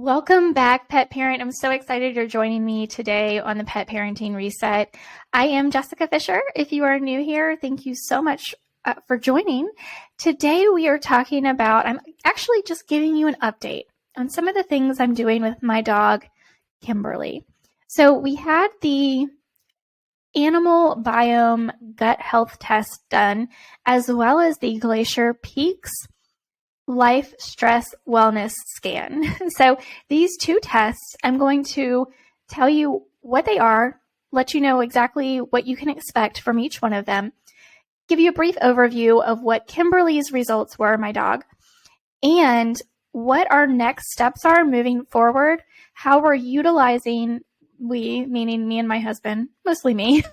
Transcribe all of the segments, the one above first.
Welcome back, pet parent. I'm so excited you're joining me today on the Pet Parenting Reset. I am Jessica Fisher. If you are new here, thank you so much for joining. Today we are talking about, I'm actually just giving you an update on some of the things I'm doing with my dog, Kimberly. So we had the animal biome gut health test done, as well as the Glacier Peaks Life Stress Wellness Scan. So these two tests, I'm going to tell you what they are, let you know exactly what you can expect from each one of them, give you a brief overview of what Kimberly's results were, my dog, and what our next steps are moving forward, how we're utilizing, we, meaning me and my husband, mostly me,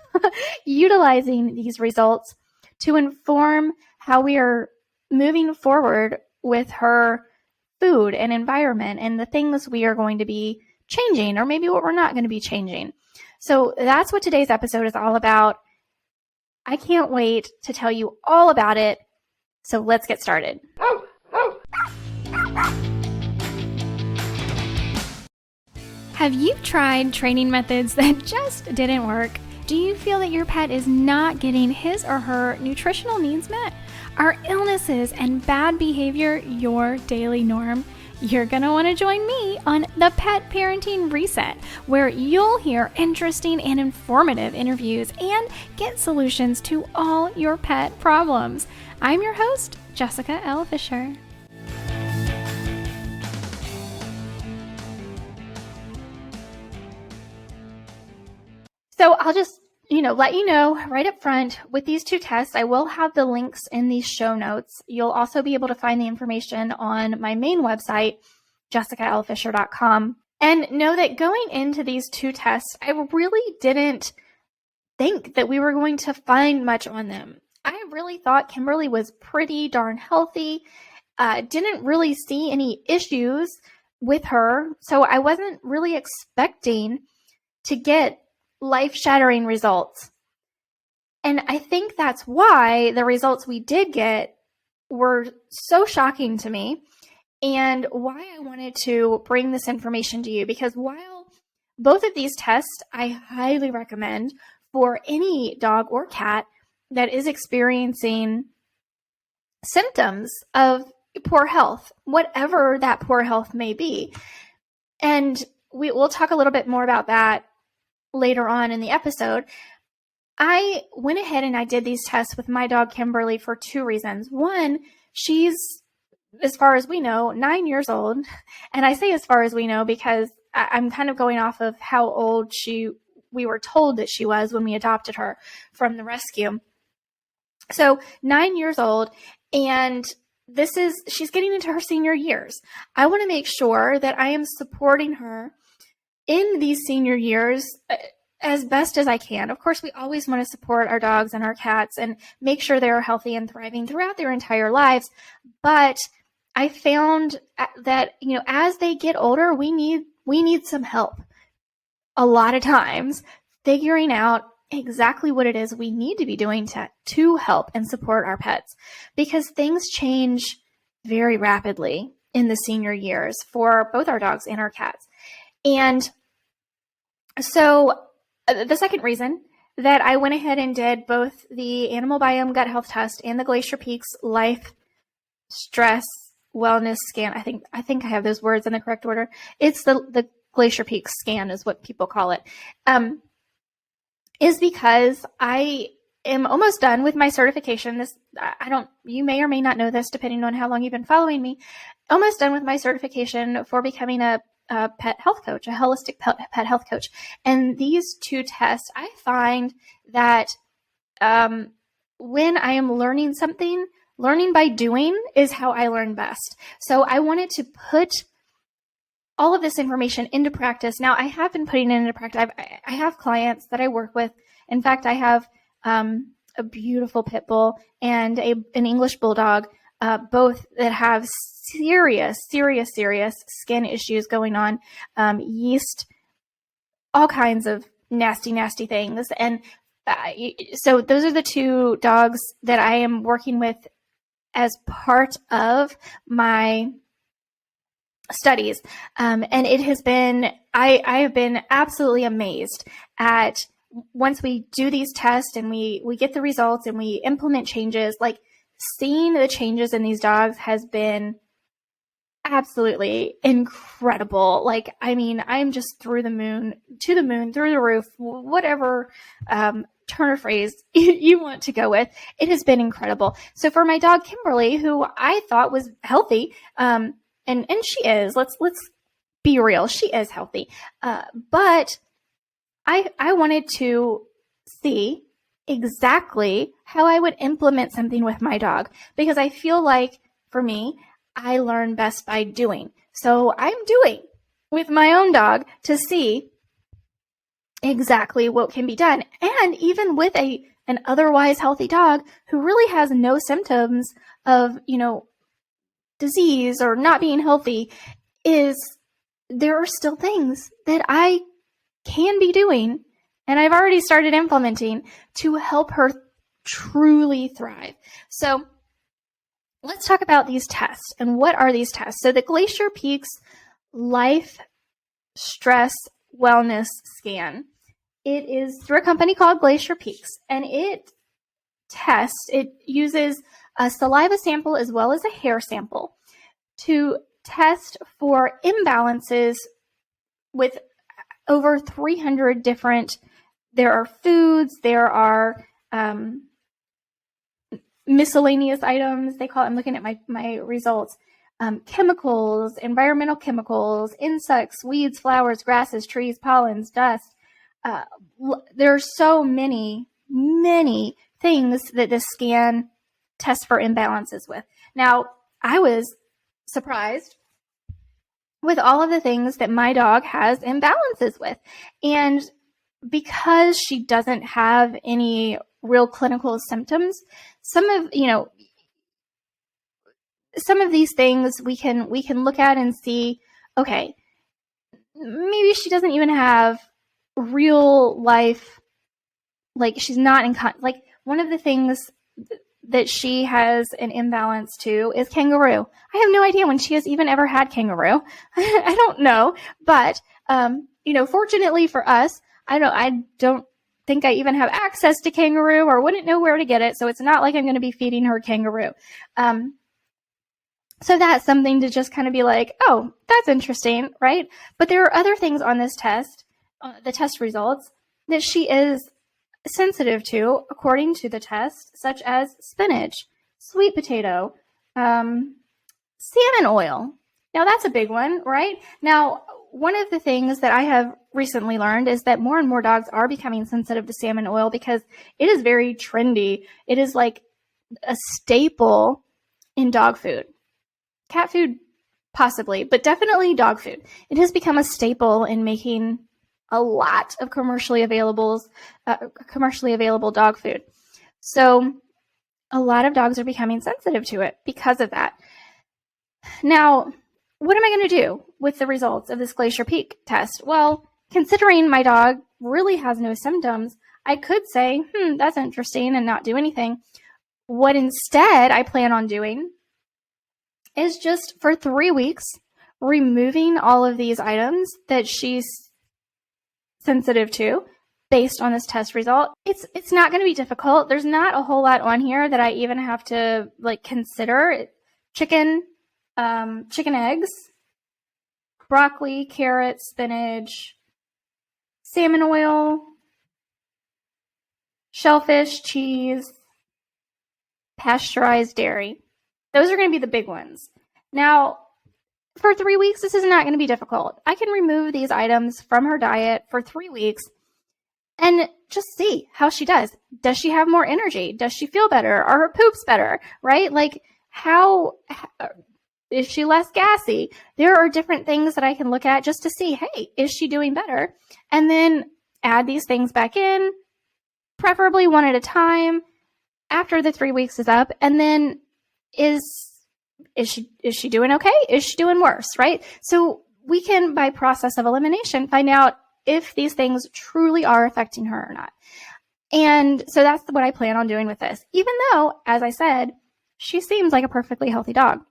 utilizing these results to inform how we are moving forward with her food and environment and the things we are going to be changing, or maybe what we're not going to be changing. So that's what today's episode is all about. I can't wait to tell you all about it. So let's get started. Have you tried training methods that just didn't work? Do you feel that your pet is not getting his or her nutritional needs met? Are illnesses and bad behavior your daily norm? You're going to want to join me on the Pet Parenting Reset, where you'll hear interesting and informative interviews and get solutions to all your pet problems. I'm your host, Jessica L. Fisher. So I'll just let you know right up front with these two tests, I will have the links in these show notes. You'll also be able to find the information on my main website, jessicalfisher.com. And know that going into these two tests, I really didn't think that we were going to find much on them. I really thought Kimberly was pretty darn healthy, didn't really see any issues with her. So I wasn't really expecting to get life-shattering results. And I think that's why the results we did get were so shocking to me, and why I wanted to bring this information to you, because while both of these tests I highly recommend for any dog or cat that is experiencing symptoms of poor health, whatever that poor health may be. And we'll talk a little bit more about that later on in the episode. I went ahead and I did these tests with my dog Kimberly for two reasons. One, she's, as far as we know, 9 years old. And I say as far as we know because I'm kind of going off of how old we were told that she was when we adopted her from the rescue. So 9 years old, and she's getting into her senior years. I want to make sure that I am supporting her in these senior years as best as I can. Of course, we always want to support our dogs and our cats and make sure they're healthy and thriving throughout their entire lives. But I found that, as they get older, we need some help a lot of times figuring out exactly what it is we need to be doing to help and support our pets, because things change very rapidly in the senior years for both our dogs and our cats. And so the second reason that I went ahead and did both the Animal Biome Gut Health Test and the Glacier Peaks Life Stress Wellness Scan, I think I have those words in the correct order. It's the Glacier Peaks Scan is what people call it, is because I am almost done with my certification. You may or may not know this depending on how long you've been following me, almost done with my certification for becoming a pet health coach, a holistic pet health coach. And these two tests, I find that when I am learning something, learning by doing is how I learn best. So I wanted to put all of this information into practice. Now, I have been putting it into practice. I have clients that I work with. In fact, I have a beautiful pit bull and an English bulldog, both that have serious skin issues going on, yeast, all kinds of nasty things. And so those are the two dogs that I am working with as part of my studies. And it has been, I have been absolutely amazed at once we do these tests and we get the results and we implement changes, like seeing the changes in these dogs has been absolutely incredible. Like, I mean, I'm just through the moon, through the roof, whatever turn of phrase you want to go with. It has been incredible. So for my dog Kimberly, who I thought was healthy, and she is. Let's be real, she is healthy. But I wanted to see exactly how I would implement something with my dog, because I feel like for me, I learn best by doing. So I'm doing with my own dog to see exactly what can be done. And even with an otherwise healthy dog who really has no symptoms of, disease or not being healthy, there are still things that I can be doing, and I've already started implementing to help her truly thrive. So let's talk about these tests. And what are these tests? So the Glacier Peaks Life Stress Wellness Scan. It is through a company called Glacier Peaks, and it uses a saliva sample as well as a hair sample to test for imbalances with over 300 different, there are foods, there are miscellaneous items, they call it. I'm looking at my results. Chemicals, environmental chemicals, insects, weeds, flowers, grasses, trees, pollens, dust. There are so many things that this scan tests for imbalances with. Now, I was surprised with all of the things that my dog has imbalances with. And because she doesn't have any real clinical symptoms, some of these things we can look at and see, okay, maybe she doesn't even have real life, like she's not in like one of the things that she has an imbalance to is kangaroo. I have no idea when she has even ever had kangaroo. I don't know, but fortunately for us, I don't think I even have access to kangaroo or wouldn't know where to get it. So it's not like I'm going to be feeding her kangaroo. So that's something to just kind of be like, oh, that's interesting, right? But there are other things on this test, the test results, that she is sensitive to, according to the test, such as spinach, sweet potato, salmon oil. Now, that's a big one, right? Now, one of the things that I have recently learned is that more and more dogs are becoming sensitive to salmon oil because it is very trendy. It is like a staple in dog food. Cat food, possibly, but definitely dog food. It has become a staple in making a lot of commercially available dog food. So a lot of dogs are becoming sensitive to it because of that. Now, what am I going to do with the results of this Glacier Peak test? Well, considering my dog really has no symptoms, I could say, that's interesting, and not do anything. What instead I plan on doing is just for 3 weeks, removing all of these items that she's sensitive to based on this test result. It's not going to be difficult. There's not a whole lot on here that I even have to consider. Chicken, eggs, broccoli, carrots, spinach, salmon oil, shellfish, cheese, pasteurized dairy. Those are going to be the big ones. Now, for 3 weeks, this is not going to be difficult. I can remove these items from her diet for 3 weeks and just see how she does. Does she have more energy? Does she feel better? Are her poops better? Right? How is she less gassy? There are different things that I can look at just to see, hey, is she doing better? And then add these things back in, preferably one at a time after the 3 weeks is up. And then is she doing okay? Is she doing worse, right? So we can, by process of elimination, find out if these things truly are affecting her or not. And so that's what I plan on doing with this, even though, as I said, she seems like a perfectly healthy dog.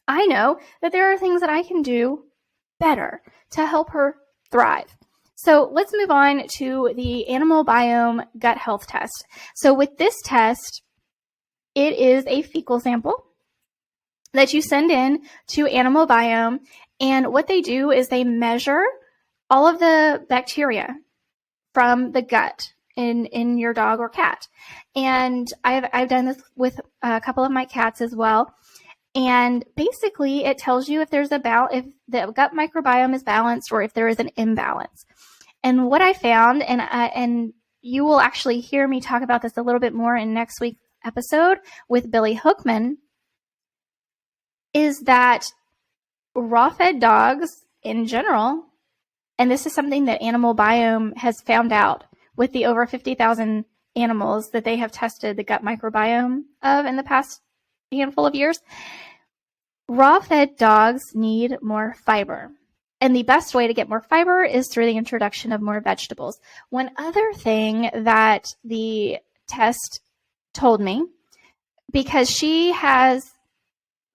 I know that there are things that I can do better to help her thrive. So let's move on to the animal biome gut health test. So with this test, it is a fecal sample that you send in to Animal Biome, and what they do is they measure all of the bacteria from the gut in your dog or cat. And I've done this with a couple of my cats as well. And basically, it tells you if there's if the gut microbiome is balanced or if there is an imbalance. And what I found, and you will actually hear me talk about this a little bit more in next week's episode with Billy Hookman, is that raw-fed dogs in general, and this is something that Animal Biome has found out with the over 50,000 animals that they have tested the gut microbiome of in the past handful of years, raw-fed dogs need more fiber. And the best way to get more fiber is through the introduction of more vegetables. One other thing that the test told me, because she has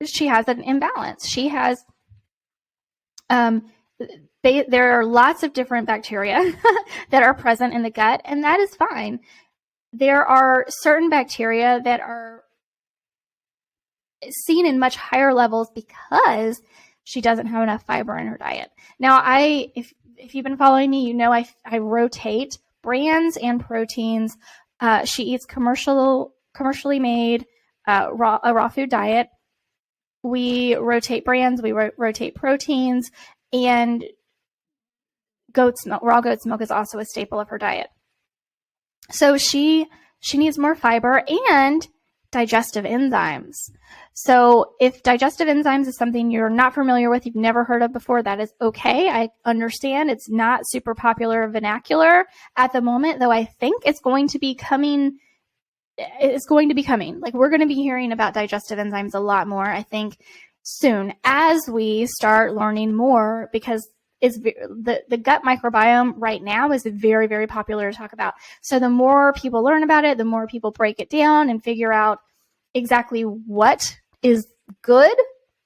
an imbalance. She has, there are lots of different bacteria that are present in the gut, and that is fine. There are certain bacteria that are seen in much higher levels because she doesn't have enough fiber in her diet. Now, if you've been following me, you know I rotate brands and proteins. She eats commercially made a raw food diet. We rotate brands, we rotate proteins, and raw goat's milk is also a staple of her diet. So she needs more fiber and digestive enzymes. So if digestive enzymes is something you're not familiar with, you've never heard of before, that is okay. I understand it's not super popular vernacular at the moment, though I think it's going to be coming. Like, we're going to be hearing about digestive enzymes a lot more, I think, soon as we start learning more, because the gut microbiome right now is very, very popular to talk about. So the more people learn about it, the more people break it down and figure out exactly what is good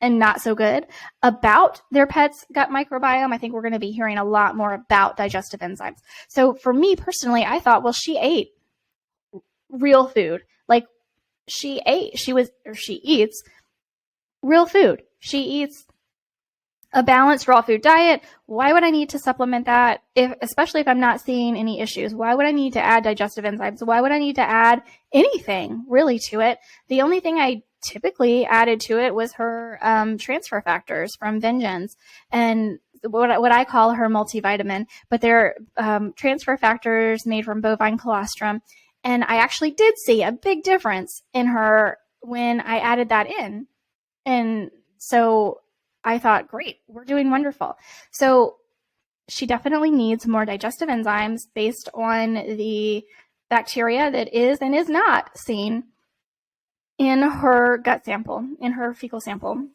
and not so good about their pet's gut microbiome. I think we're going to be hearing a lot more about digestive enzymes. So for me personally, I thought, well, she ate real food. Like, she eats real food. She eats a balanced raw food diet. Why would I need to supplement that, especially if I'm not seeing any issues? Why would I need to add digestive enzymes? Why would I need to add anything really to it? The only thing I typically added to it was her transfer factors from Vengeance, and what I call her multivitamin, but they're transfer factors made from bovine colostrum. And I actually did see a big difference in her when I added that in. And so I thought, great, we're doing wonderful. So she definitely needs more digestive enzymes based on the bacteria that is and is not seen in her gut sample, in her fecal sample.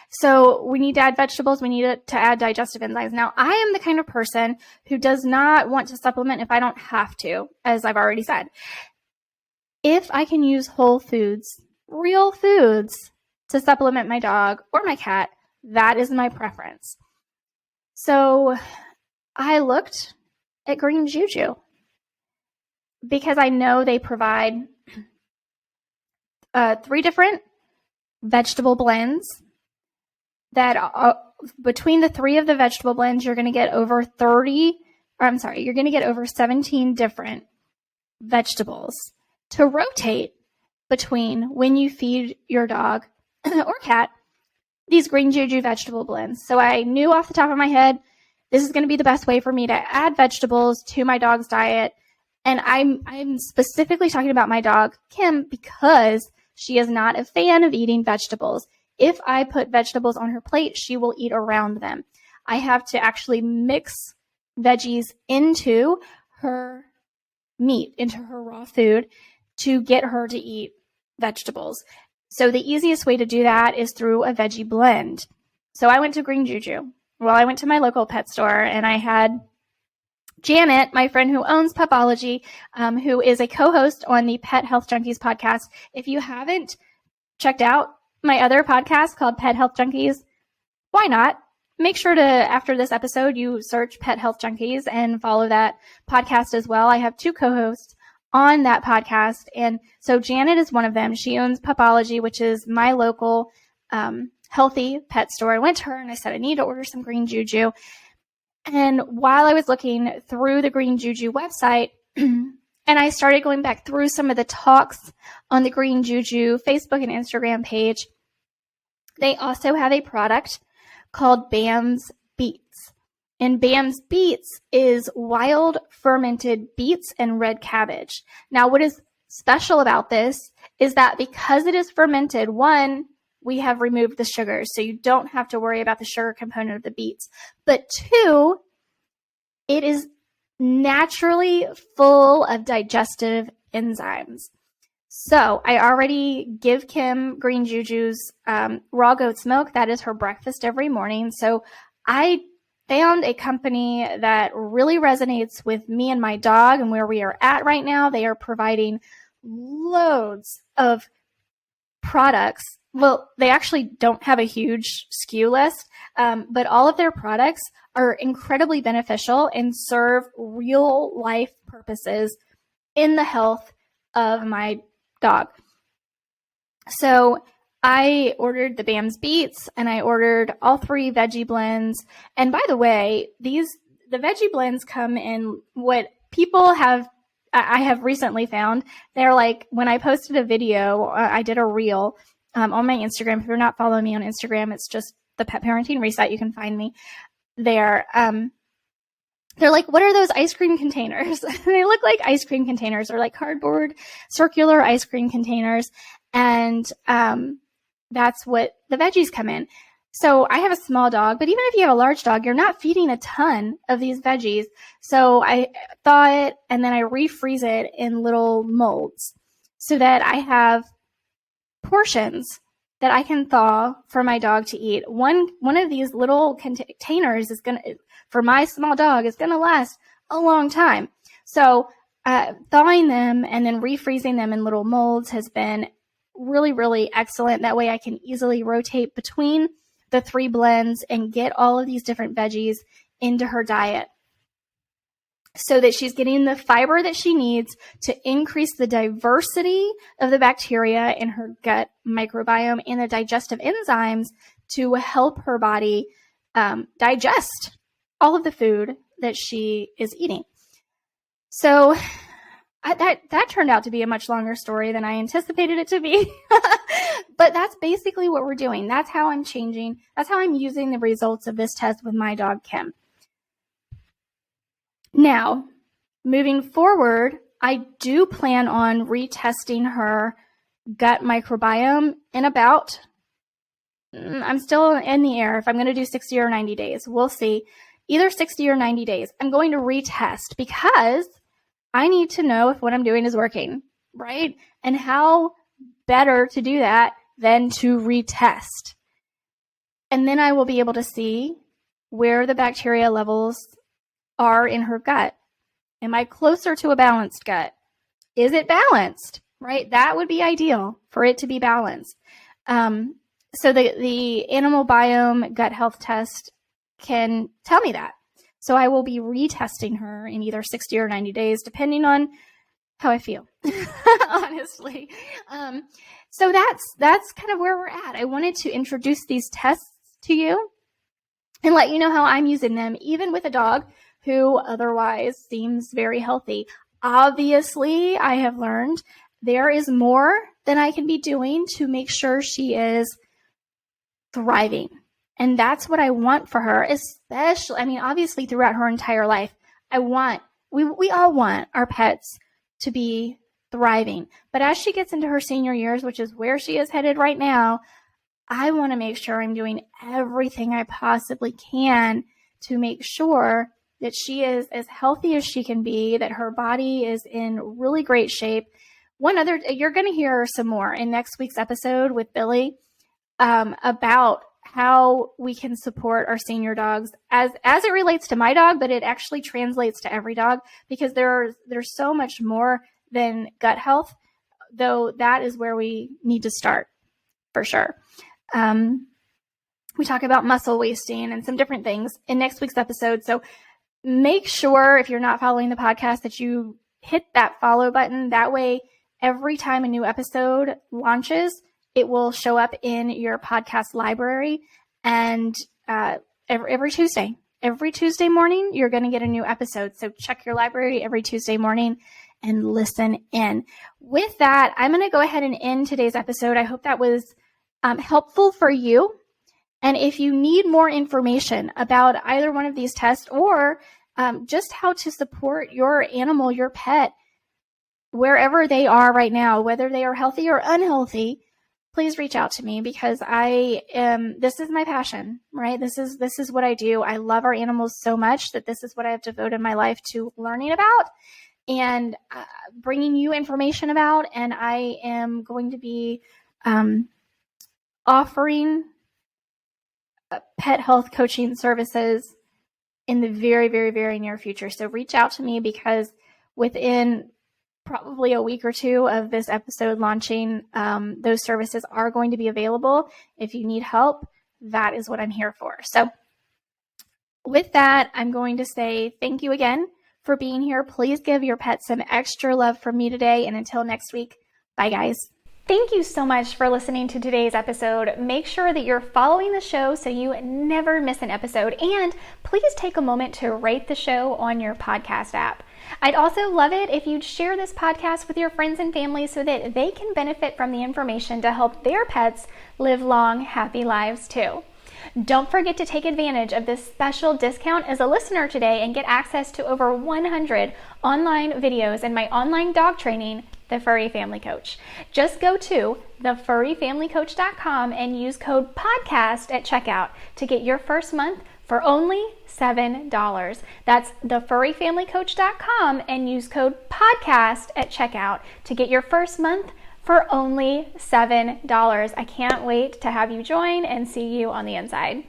So we need to add vegetables. We need to add digestive enzymes. Now, I am the kind of person who does not want to supplement if I don't have to, as I've already said. If I can use whole foods, real foods, to supplement my dog or my cat, that is my preference. So I looked at Green Juju because I know they provide 3 different vegetable blends that between the 3 of the vegetable blends, you're going to get over 17 different vegetables to rotate between when you feed your dog or cat these Green Juju vegetable blends. So I knew off the top of my head, this is going to be the best way for me to add vegetables to my dog's diet. And I'm specifically talking about my dog, Kim, because she is not a fan of eating vegetables. If I put vegetables on her plate, she will eat around them. I have to actually mix veggies into her meat, into her raw food, to get her to eat vegetables. So the easiest way to do that is through a veggie blend. So I went to Green Juju. Well, I went to my local pet store, and I had Janet, my friend who owns Pupology, who is a co-host on the Pet Health Junkies podcast. If you haven't checked out my other podcast called Pet Health Junkies, why not? Make sure to, after this episode, you search Pet Health Junkies and follow that podcast as well. I have 2 co-hosts on that podcast. And so Janet is one of them. She owns Pupology, which is my local healthy pet store. I went to her and I said, I need to order some green juju. And while I was looking through the Green Juju website, and I started going back through some of the talks on the Green Juju Facebook and Instagram page, they also have a product called Bam's Beets. And Bam's Beets is wild fermented beets and red cabbage. Now, what is special about this is that because it is fermented, one, we have removed the sugars, so you don't have to worry about the sugar component of the beets. But 2, it is naturally full of digestive enzymes. So I already give Kim Green Juju's raw goat's milk. That is her breakfast every morning. So I found a company that really resonates with me and my dog and where we are at right now. They are providing loads of products. Well, they actually don't have a huge SKU list, but all of their products are incredibly beneficial and serve real life purposes in the health of my dog. So I ordered the Bam's Beets and I ordered all 3 veggie blends. And by the way, the veggie blends come in what people have, I have recently found. They're like, when I posted a video, I did a reel on my Instagram. If you're not following me on Instagram, it's just the Pet Parenting Reset. You can find me there. They're like, what are those ice cream containers? They look like ice cream containers. They're like cardboard, circular ice cream containers. And that's what the veggies come in. So I have a small dog, but even if you have a large dog, you're not feeding a ton of these veggies. So I thaw it and then I refreeze it in little molds so that I have portions that I can thaw for my dog to eat. One of these little containers is for my small dog, is going to last a long time. So thawing them and then refreezing them in little molds has been really, really excellent. That way I can easily rotate between the 3 blends and get all of these different veggies into her diet so that she's getting the fiber that she needs to increase the diversity of the bacteria in her gut microbiome and the digestive enzymes to help her body digest all of the food that she is eating. So that turned out to be a much longer story than I anticipated it to be. But that's basically what we're doing. That's how I'm changing. That's how I'm using the results of this test with my dog, Kim. Now, moving forward, I do plan on retesting her gut microbiome in about, I'm still in the air if I'm going to do 60 or 90 days. We'll see. Either 60 or 90 days. I'm going to retest because I need to know if what I'm doing is working, right? And how better to do that than to retest. And then I will be able to see where the bacteria levels are in her gut. Am I closer to a balanced gut? Is it balanced, right? That would be ideal for it to be balanced. So the animal biome gut health test can tell me that. So I will be retesting her in either 60 or 90 days, depending on how I feel, honestly. So that's kind of where we're at. I wanted to introduce these tests to you and let you know how I'm using them, even with a dog who otherwise seems very healthy. Obviously, I have learned there is more than I can be doing to make sure she is thriving. And that's what I want for her, especially, obviously throughout her entire life. We all want our pets to be thriving. But as she gets into her senior years, which is where she is headed right now, I want to make sure I'm doing everything I possibly can to make sure that she is as healthy as she can be, that her body is in really great shape. You're going to hear some more in next week's episode with Billy about how we can support our senior dogs as it relates to my dog, but it actually translates to every dog because there's so much more than gut health, though that is where we need to start. for sure. We talk about muscle wasting and some different things in next week's episode. So make sure, if you're not following the podcast, that you hit that follow button. That way, every time a new episode launches, it will show up in your podcast library. And every Tuesday morning, you're going to get a new episode. So check your library every Tuesday morning and listen in. With that, I'm going to go ahead and end today's episode. I hope that was helpful for you. And if you need more information about either one of these tests or just how to support your animal, your pet, wherever they are right now, whether they are healthy or unhealthy, please reach out to me, because this is my passion, right? This is what I do. I love our animals so much that this is what I have devoted my life to learning about and bringing you information about. And I am going to be offering pet health coaching services in the very, very, very near future. So reach out to me, because within probably a week or two of this episode launching, those services are going to be available. If you need help, that is what I'm here for. So with that, I'm going to say thank you again for being here. Please give your pet some extra love from me today. And until next week, bye guys. Thank you so much for listening to today's episode. Make sure that you're following the show so you never miss an episode. And please take a moment to rate the show on your podcast app. I'd also love it if you'd share this podcast with your friends and family so that they can benefit from the information to help their pets live long, happy lives too. Don't forget to take advantage of this special discount as a listener today and get access to over 100 online videos and my online dog training, The Furry Family Coach. Just go to thefurryfamilycoach.com and use code PODCAST at checkout to get your first month for only $7. That's thefurryfamilycoach.com and use code PODCAST at checkout to get your first month for only $7. I can't wait to have you join and see you on the inside.